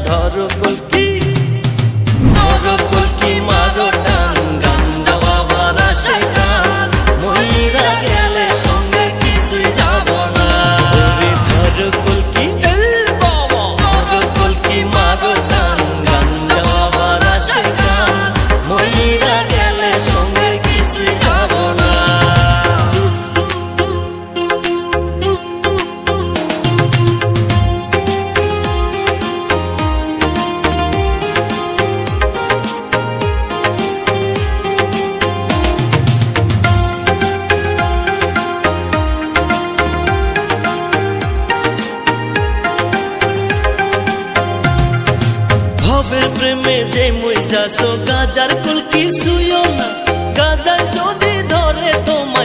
ধরো কলকি মারো টান গাঞ্জা বাবার আশায় টান মহিলা গেলে সঙ্গে কিছুই যাব না ধরো কলকি মারো টান গাঞ্জা বাবার আশায় টান মহিলা গেলে সঙ্গে কিছুই যাব না। ভবের প্রেমে যে মই যাসো গাজার কুলকি শুইও না গাজায় যদি ধরে তোমার